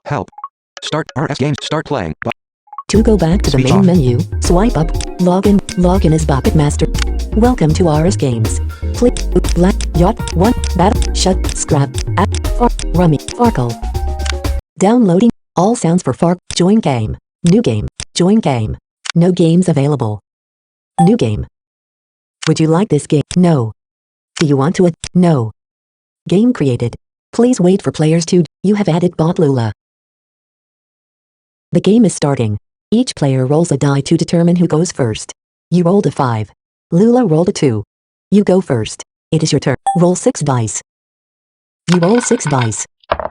Help. Start RS games. Start playing. To go back to the Speech main off. menu, swipe up, login as Puppet Master. Welcome to RS Games. Click, black, yacht, one, battle, shut, scrap, app, far, rummy, Farkle. Downloading, all sounds for Fark, join game, new game, join game. No games available. New game. Would you like this game? No. Do you want to? No. Game created. Please wait for players to, you have added bot Lula. The game is starting. Each player rolls a die to determine who goes first. You rolled a 5. Lula rolled a 2. You go first. It is your turn. Roll 6 dice. You roll 6 dice.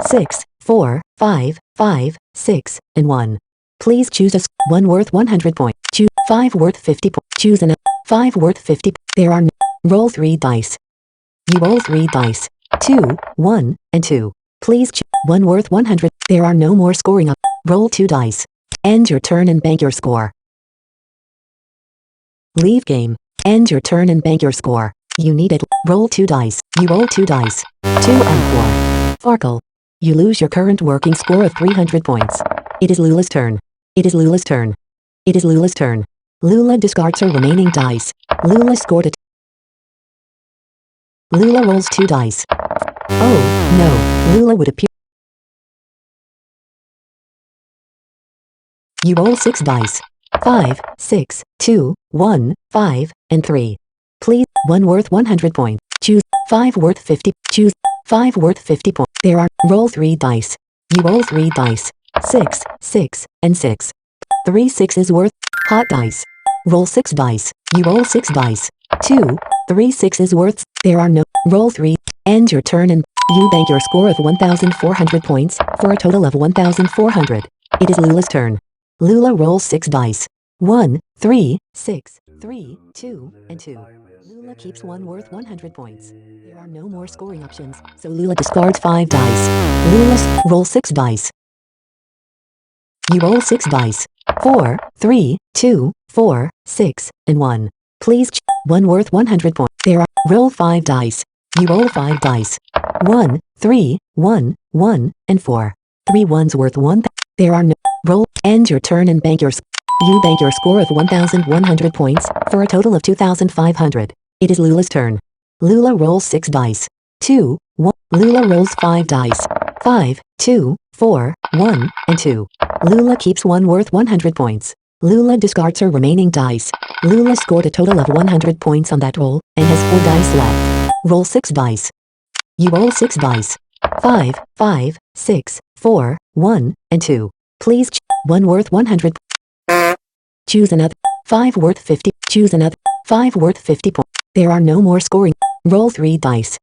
6, 4, 5, 5, 6, and 1. Please choose a 1 worth 100 points. Choose 5 worth 50 points. Choose an 5 worth 50. There are no. Roll 3 dice. You roll 3 dice. 2, 1, and 2. Please choose 1 worth 100. There are no more scoring up. Roll 2 dice. End your turn and bank your score. Leave game. End your turn and bank your score. You need it. Roll 2 dice. You roll 2 dice. 2 and 4. Farkle. You lose your current working score of 300 points. It is Lula's turn. It is Lula's turn. It is Lula's turn. Lula discards her remaining dice. Lula scored it. Lula rolls 2 dice. Oh, no. Lula would appear. You roll 6 dice. 5, 6, 2, 1, 5, and 3. Please, 1 worth 100 points. Choose 5 worth 50. Choose 5 worth 50 points. There are. Roll 3 dice. You roll 3 dice. 6, 6, and 6. 3 6s worth. Hot dice. Roll 6 dice. You roll 6 dice. 2, 3 6s worth. There are no. Roll 3. End your turn and you bank your score of 1,400 points for a total of 1,400. It is Lula's turn. Lula rolls 6 dice. 1, 3, 6, 3, 2, and 2. Lula keeps 1 worth 100 points. There are no more scoring options, so Lula discards 5 dice. Lula rolls 6 dice. You roll 6 dice. 4, 3, 2, 4, 6, and 1. Please 1 worth 100 points. There are. Roll 5 dice. You roll 5 dice. 1, 3, 1, 1, and 4. 3 ones worth 1. There are no. Roll. End your turn and bank your. You bank your score of 1,100 points for a total of 2,500. It is Lula's turn. Lula rolls 6 dice. 2, 1. Lula rolls 5 dice. 5, 2, 4, 1, and 2. Lula keeps 1 worth 100 points. Lula discards her remaining dice. Lula scored a total of 100 points on that roll and has 4 dice left. Roll 6 dice. You roll 6 dice. 5, 5, 6, 4, 1, and 2. Please 1 worth 100. Choose another. 5 worth 50. Choose another. 5 worth 50 points. There are no more scoring. Roll 3 dice.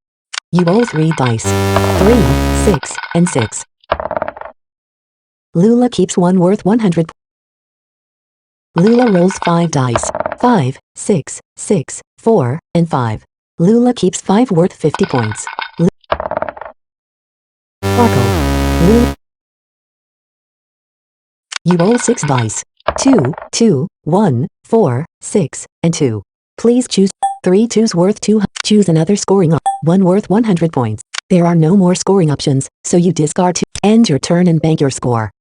You roll 3 dice. 3, 6, and 6. Lula keeps 1 worth 100. Lula rolls 5 dice. 5, 6, 6, 4, and 5. Lula keeps 5 worth 50 points. Farkle. Lula. You roll 6 dice. 2, 2, 1, 4, 6, and 2. Please choose 3 2s worth 2. Choose another scoring op. 1 worth 100 points. There are no more scoring options, so you discard 2. End your turn and bank your score.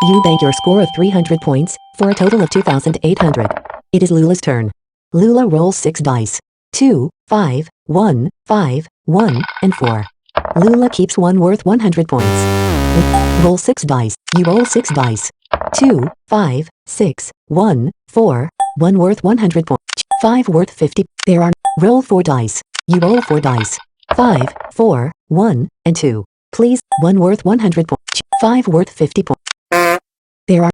You bank your score of 300 points for a total of 2,800. It is Lula's turn. Lula rolls 6 dice. 2, 5, 1, 5, 1, and 4. Lula keeps 1 worth 100 points. Roll 6 dice. You roll 6 dice. 2, 5, 6, 1, 4, 1 worth 100 points. 5 worth 50. There are. Roll 4 dice. You roll 4 dice. 5, 4, 1, and 2. Please. 1 worth 100 points. 5 worth 50 points. There are.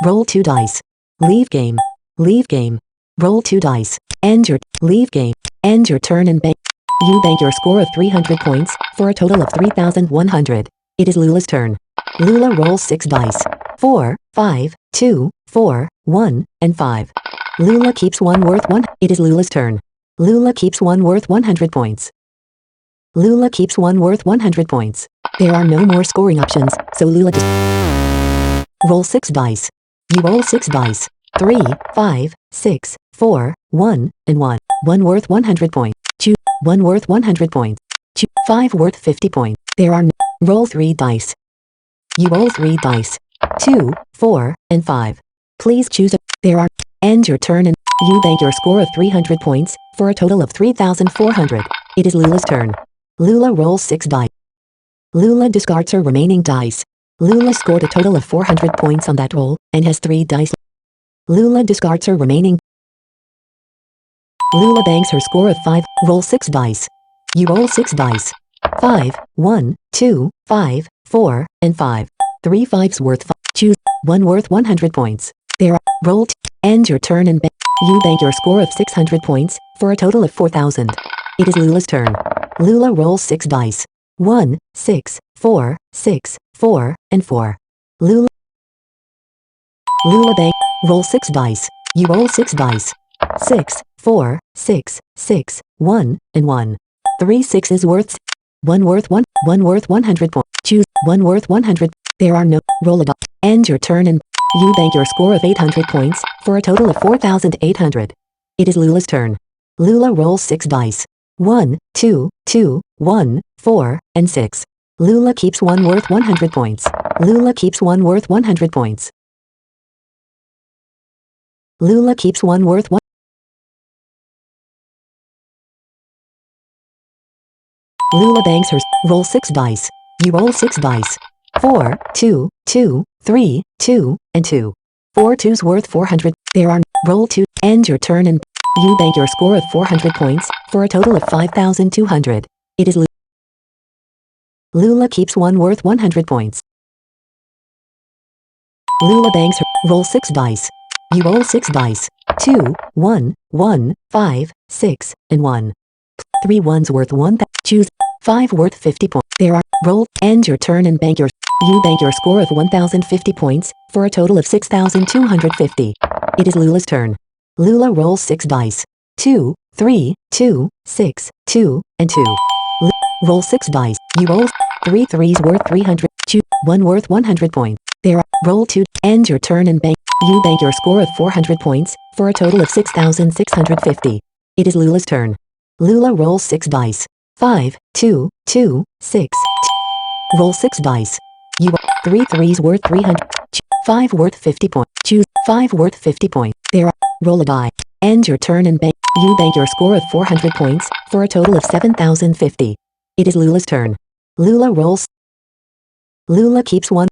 Roll 2 dice. Leave game. Leave game. Roll 2 dice. End your. Leave game. End your turn and bank. You bank your score of 300 points for a total of 3,100. It is Lula's turn. Lula rolls 6 dice. 4, 5, 2, 4, 1, and 5. Lula keeps 1 worth 1. It is Lula's turn. Lula keeps 1 worth 100 points. Lula keeps 1 worth 100 points. There are no more scoring options, so Lula roll 6 dice. You roll 6 dice. 3, 5, 6, 4, 1, and 1. 1 worth 100 points. Choose 1 worth 100 points. Choose 5 worth 50 points. There are no. Roll 3 dice. You roll 3 dice. 2, 4, and 5. Please choose a. There are. End your turn and you bank your score of 300 points for a total of 3,400. It is Lula's turn. Lula rolls 6 dice. Lula discards her remaining dice. Lula scored a total of 400 points on that roll and has 3 dice. Lula discards her remaining. Lula banks her score of 5. Roll 6 dice. You roll 6 dice. 5, 1, 2, 5, 4, and 5. 3 fives worth 5. Choose 1 worth 100 points. There are. Roll. End your turn and bank. You bank your score of 600 points for a total of 4,000. It is Lula's turn. Lula rolls 6 dice. 1, 6, 4, 6, 4, and 4. Lula bank. Roll 6 dice. You roll 6 dice. 6, 4, 6, 6, 1, and 1. 3 sixes worth 1 worth 1, 1 worth 100 points. Choose 1 worth 100. There are no. Roll a die. End your turn and you bank your score of 800 points for a total of 4,800. It is Lula's turn. Lula rolls 6 dice. 1, 2, 2, 1, 4, and 6. Lula keeps 1 worth 100 points. Lula keeps 1 worth 100 points. Lula keeps 1 worth 1. Lula banks her. Roll 6 dice. You roll 6 dice. 4, 2, 2, 3, 2, and 2. 4 twos worth 400. There are. Roll 2. End your turn and you bank your score of 400 points for a total of 5,200. It is Lula keeps 1 worth 100 points. Lula banks her. Roll 6 dice. You roll 6 dice. 2, 1, 1, 5, 6, and 1. 3 ones worth 1. Choose 5 worth 50 points. There are. Roll. End your turn and bank your. You bank your score of 1,050 points for a total of 6,250. It is Lula's turn. Lula rolls 6 dice. 2, 3, 2, 6, 2, and 2. Roll 6 dice. You roll 3 threes worth 300. Choose 1 worth 100 points. There are. Roll 2. End your turn and bank. You bank your score of 400 points for a total of 6,650. It is Lula's turn. Lula rolls 6 dice. 5, 2, 2, 6. Roll 6 dice. You roll 3 threes worth 300. 5 worth 50 points. Choose 5 worth 50 points. There are. Roll a die. End your turn and bank. You bank your score of 400 points for a total of 7,050. It is Lula's turn. Lula rolls. Lula keeps 1.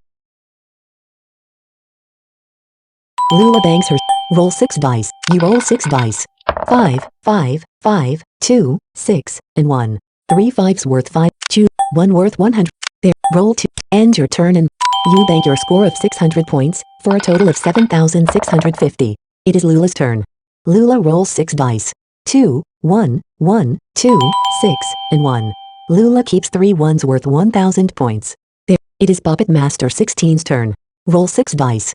Lula banks her. Roll 6 dice. You roll 6 dice. 5, 5, 5, 2, 6, and 1. 3 fives worth 5. Choose 1 worth 100. There. Roll 2. End your turn and you bank your score of 600 points for a total of 7,650. It is Lula's turn. Lula rolls 6 dice. 2, 1, 1, 2, 6, and 1. Lula keeps 3 ones worth 1,000 points. There. It is Puppet Master 16's turn. Roll 6 dice.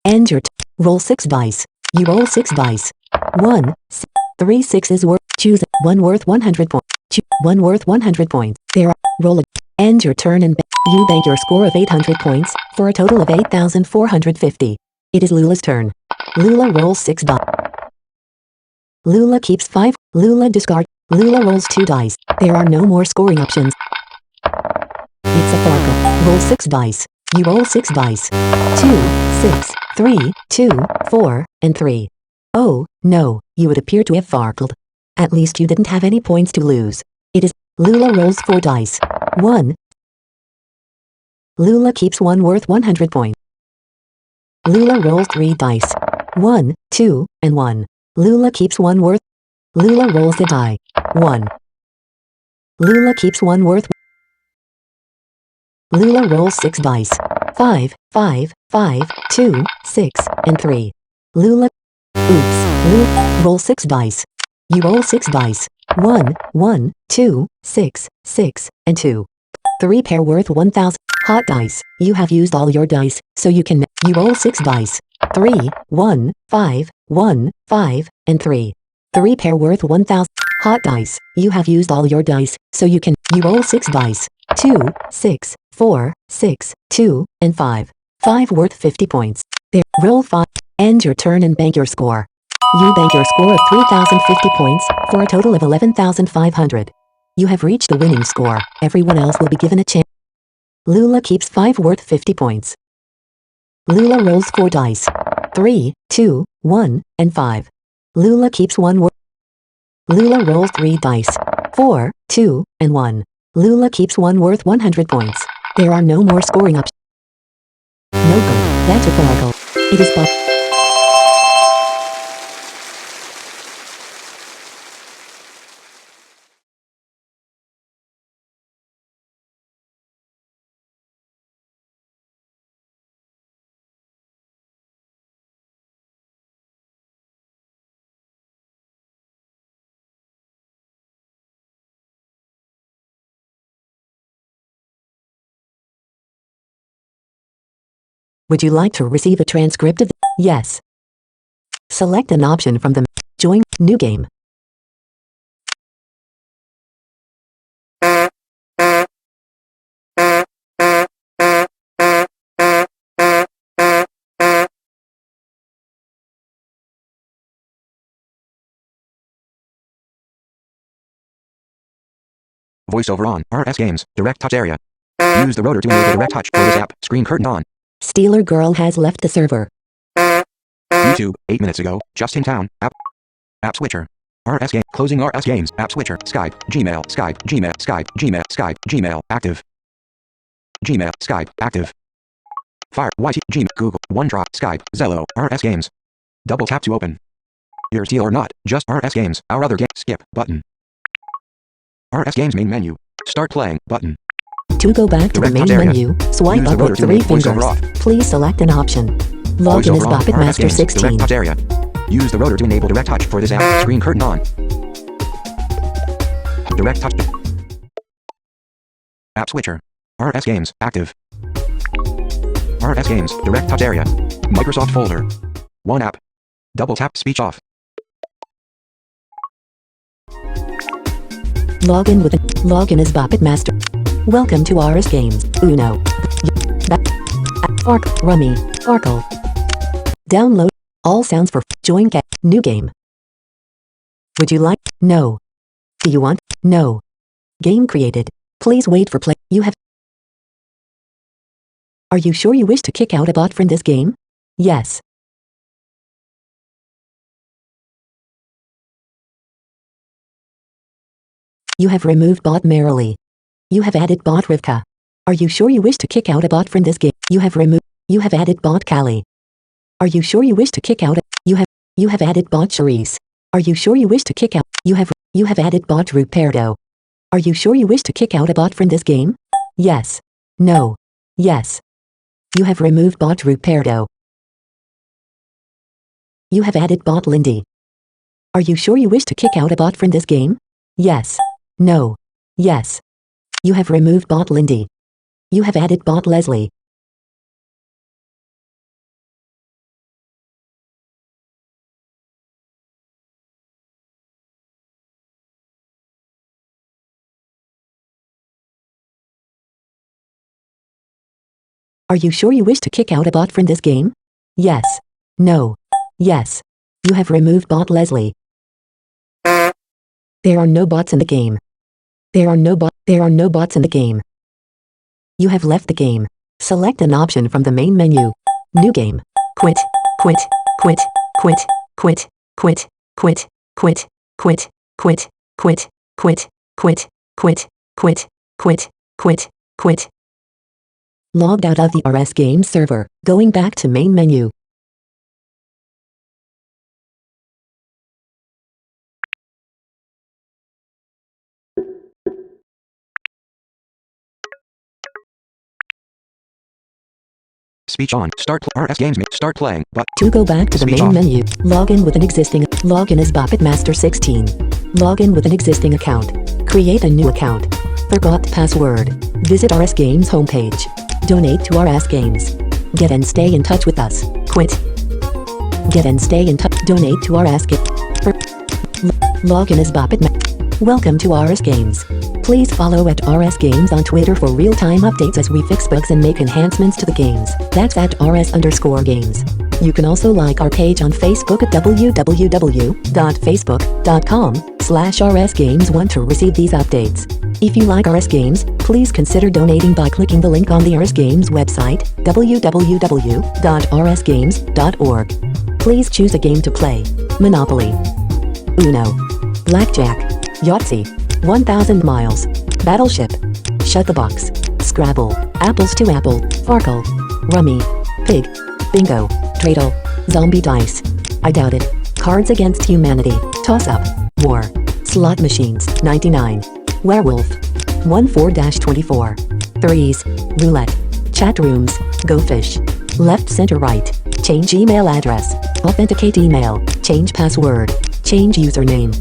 End your roll 6 dice. You roll 6 dice. 1, 3 sixes worth. Choose 1 worth 100 points. Choose 1 worth 100 points. There are. Roll a. End your turn and you bank your score of 800 points for a total of 8,450. It is Lula's turn. Lula rolls 6 dice. Lula keeps 5. Lula discard. Lula rolls 2 dice. There are no more scoring options. It's a Farkle. Roll 6 dice. You roll 6 dice. 2, 6, 3, 2, 4, and 3. Oh, no, you would appear to have farkled. At least you didn't have any points to lose. It is. Lula rolls 4 dice. 1. Lula keeps 1 worth 100 points. Lula rolls 3 dice. 1, 2, and 1. Lula keeps 1 worth. Lula rolls a die. 1. Lula keeps 1 worth. Lula rolls 6 dice. 5, 5, 5, 2, 6, and 3. Lula. Oops. Lula. Roll 6 dice. You roll 6 dice. 1, 1, 2, 6, 6, and 2. 3 pair worth 1,000. Hot dice. You have used all your dice, so you can. You roll 6 dice. 3, 1, 5, 1, 5, and 3. 3 pair worth 1,000. Hot dice. You have used all your dice, so you can. You roll 6 dice. 2, 6, 4, 6, 2, and 5. 5 worth 50 points. There. Roll 5. End your turn and bank your score. You bank your score of 3,050 points, for a total of 11,500. You have reached the winning score. Everyone else will be given a chance. Lula keeps 5 worth 50 points. Lula rolls 4 dice. 3, 2, 1, and 5. Lula keeps 1 worth. Lula rolls 3 dice. 4, 2, and 1. Lula keeps 1 worth 100 points. There are no more scoring options. No good. That's a oracle. It is possible. Would you like to receive a transcript of the? Yes. Select an option from the Join New Game. Voiceover on. RS Games. Direct touch area. Use the rotor to enable direct touch for this app. Screen curtain on. Steeler Girl has left the server. YouTube. 8 minutes ago. Just in town. App switcher. RS Game. Closing RS Games. App switcher. Skype. Gmail. Skype. Gmail. Skype. Gmail. Skype. Gmail. Active. Gmail. Skype. Active. Fire. YT. Gmail. Google. OneDrive. Skype. Zello. RS Games. Double tap to open. Your deal or not. Just RS Games. Our other game. Skip. Button. RS Games main menu. Start playing. Button. To go back to the Direct main touch area. menu, swipe Use the up rotor with to 3 enable voiceover fingers. off. Please select an option. Log in as Voiceover on. Puppet RS Master Games. 16. Direct touch area. Use the rotor to enable direct touch for this app. Screen curtain on. Direct touch. App switcher. RS Games. Active. RS Games. Direct touch area. Microsoft folder. One app. Double tap speech off. Log in as Puppet Master. Welcome to RS Games. Uno. Rummy. Oracle. Download all sounds for join get new game. Would you like? No. Do you want? No. Game created. Please wait for play. You have. Are you sure you wish to kick out a bot from this game? Yes. You have removed bot Merrily. You have added bot Rivka. Are you sure you wish to kick out a bot from this game? You have added bot Callie. Are you sure you wish to kick out a, you have added bot Charisse. Are you sure you wish to kick out, you have added bot Ruperto. Are you sure you wish to kick out a bot from this game? Yes. No. Yes. You have removed bot Ruperto. You have added bot Lindy. Are you sure you wish to kick out a bot from this game? Yes. No. Yes. You have removed bot Lindy. You have added bot Leslie. Are you sure you wish to kick out a bot from this game? Yes. No. Yes. You have removed bot Leslie. There are no bots in the game. There are no bots in the game. You have left the game. Select an option from the main menu. New game. Quit. Quit. Quit. Quit. Quit. Quit. Quit. Quit. Quit. Quit. Quit. Quit. Quit. Quit. Quit. Quit. Quit. Quit. Logged out of the RS Games server. Going back to main menu. Speech on. RS Games. Start playing. But To go back to the Speech main off. menu, log in with an existing. Log in as BoppetMaster16. Log in with an existing account. Create a new account. Forgot password. Visit RS Games homepage. Donate to RS Games. Get and stay in touch with us. Quit. Get and stay in touch. Donate to RS Games. Log in as Welcome to RS Games. Please follow at RS Games on Twitter for real-time updates as we fix bugs and make enhancements to the games. That's at RS_games. You can also like our page on Facebook at www.facebook.com/RSGames1 to receive these updates. If you like RS Games, please consider donating by clicking the link on the RS Games website, www.rsgames.org. Please choose a game to play. Monopoly, Uno, Blackjack, Yahtzee, 1000 Miles, Battleship, Shut the Box, Scrabble, Apples to Apple, Farkle, Rummy, Pig, Bingo, Dreidel, Zombie Dice, I Doubt It, Cards Against Humanity, Toss Up, War, Slot Machines, 99, Werewolf, 14-24, Threes, Roulette, Chat Rooms, Go Fish, Left Center Right, Change email address, Authenticate email, Change password, Change username.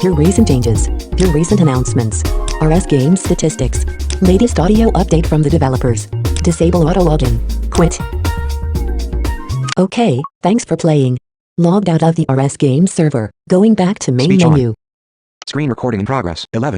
Your recent changes, your recent announcements, RS Games statistics, latest audio update from the developers, disable auto login, quit. Okay, thanks for playing. Logged out of the RS Games server, going back to main Speech on. menu. Screen recording in progress. 11.